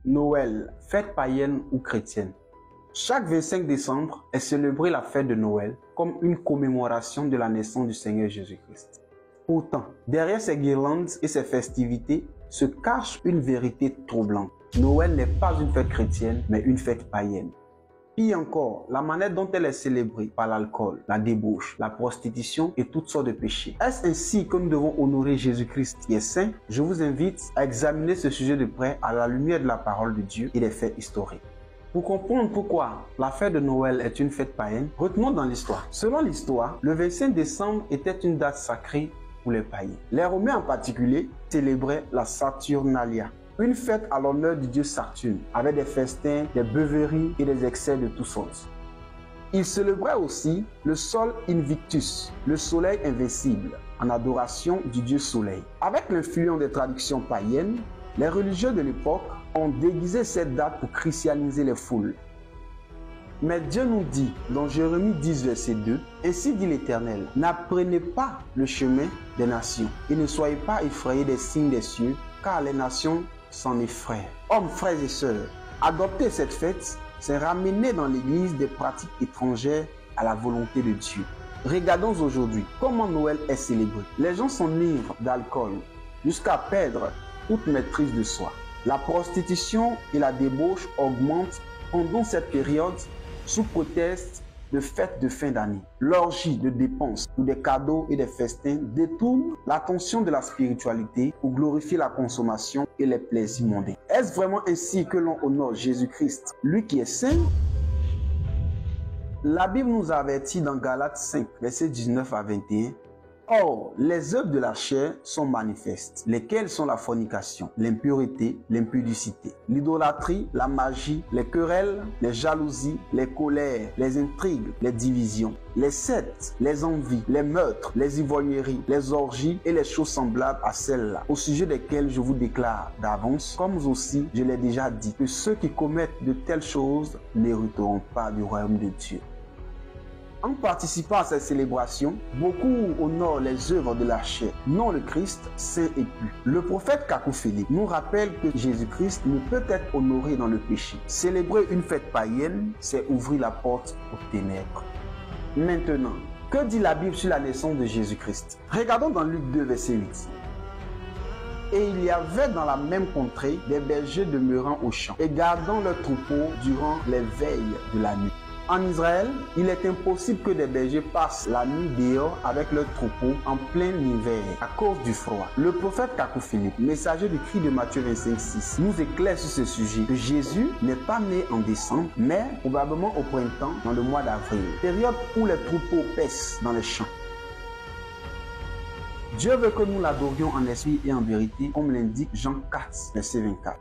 Noël, fête païenne ou chrétienne. Chaque 25 décembre est célébrée la fête de Noël comme une commémoration de la naissance du Seigneur Jésus-Christ. Pourtant, derrière ces guirlandes et ces festivités se cache une vérité troublante. Noël n'est pas une fête chrétienne, mais une fête païenne. Pire encore, la manière dont elle est célébrée par l'alcool, la débauche, la prostitution et toutes sortes de péchés. Est-ce ainsi que nous devons honorer Jésus-Christ qui est saint? Je vous invite à examiner ce sujet de près à la lumière de la parole de Dieu et des faits historiques. Pour comprendre pourquoi la fête de Noël est une fête païenne, retenons dans l'histoire. Selon l'histoire, le 25 décembre était une date sacrée pour les païens. Les Romains en particulier célébraient la Saturnalia, une fête à l'honneur du dieu Saturne, avec des festins, des beuveries et des excès de toutes sortes. Ils célébraient aussi le Sol Invictus, le soleil invincible, en adoration du dieu soleil. Avec l'influence des traditions païennes, les religieux de l'époque ont déguisé cette date pour christianiser les foules. Mais Dieu nous dit dans Jérémie 10, verset 2, « Ainsi dit l'Éternel, n'apprenez pas le chemin des nations et ne soyez pas effrayés des signes des cieux, car les nations s'en effraient. » Hommes, frères et sœurs, adopter cette fête, c'est ramener dans l'Église des pratiques étrangères à la volonté de Dieu. Regardons aujourd'hui comment Noël est célébré. Les gens s'enivrent d'alcool jusqu'à perdre toute maîtrise de soi. La prostitution et la débauche augmentent pendant cette période sous prétexte de fêtes de fin d'année. L'orgie de dépenses ou des cadeaux et des festins détournent l'attention de la spiritualité pour glorifier la consommation et les plaisirs mondains. Est-ce vraiment ainsi que l'on honore Jésus-Christ, lui qui est saint? La Bible nous avertit dans Galates 5, versets 19 à 21. Or, les œuvres de la chair sont manifestes, lesquelles sont la fornication, l'impureté, l'impudicité, l'idolâtrie, la magie, les querelles, les jalousies, les colères, les intrigues, les divisions, les sectes, les envies, les meurtres, les ivrogneries, les orgies et les choses semblables à celles-là, au sujet desquelles je vous déclare d'avance, comme aussi je l'ai déjà dit, que ceux qui commettent de telles choses n'hériteront pas du royaume de Dieu. En participant à cette célébration, beaucoup honorent les œuvres de la chair, non le Christ, saint et pur. Le prophète Kakouphéli nous rappelle que Jésus-Christ ne peut être honoré dans le péché. Célébrer une fête païenne, c'est ouvrir la porte aux ténèbres. Maintenant, que dit la Bible sur la naissance de Jésus-Christ? Regardons dans Luc 2, verset 8. Et il y avait dans la même contrée des bergers demeurant aux champs et gardant leurs troupeaux durant les veilles de la nuit. En Israël, il est impossible que des bergers passent la nuit dehors avec leurs troupeaux en plein hiver à cause du froid. Le prophète Kakouphéli, messager du cri de Matthieu 25,6, nous éclaire sur ce sujet que Jésus n'est pas né en décembre, mais probablement au printemps, dans le mois d'avril, période où les troupeaux paissent dans les champs. Dieu veut que nous l'adorions en esprit et en vérité, comme l'indique Jean 4, verset 24.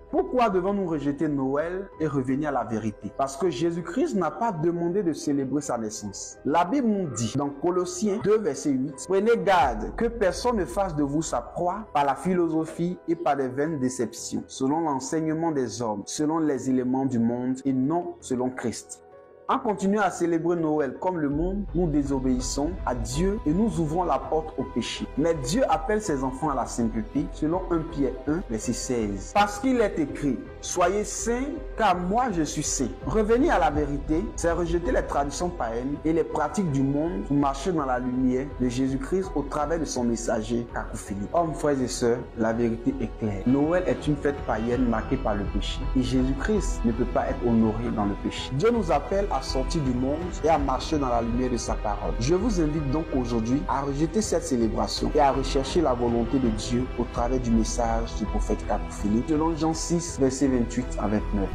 Pourquoi devons-nous rejeter Noël et revenir à la vérité? Parce que Jésus-Christ n'a pas demandé de célébrer sa naissance. La Bible nous dit dans Colossiens 2, verset 8, « Prenez garde que personne ne fasse de vous sa proie par la philosophie et par des vaines déceptions, selon l'enseignement des hommes, selon les éléments du monde et non selon Christ. » En continuant à célébrer Noël comme le monde, nous désobéissons à Dieu et nous ouvrons la porte au péché. Mais Dieu appelle ses enfants à la sainteté selon 1 Pierre 1, verset 16. Parce qu'il est écrit, « Soyez saints, car moi je suis saint. » Revenir à la vérité, c'est rejeter les traditions païennes et les pratiques du monde pour marcher dans la lumière de Jésus-Christ au travers de son messager Kakouphéli. Hommes, frères et sœurs, la vérité est claire. Noël est une fête païenne marquée par le péché. Et Jésus-Christ ne peut pas être honoré dans le péché. Dieu nous appelle à sortir du monde et à marcher dans la lumière de sa parole. Je vous invite donc aujourd'hui à rejeter cette célébration et à rechercher la volonté de Dieu au travers du message du prophète Kakouphéli selon Jean 6, verset 28 à 29.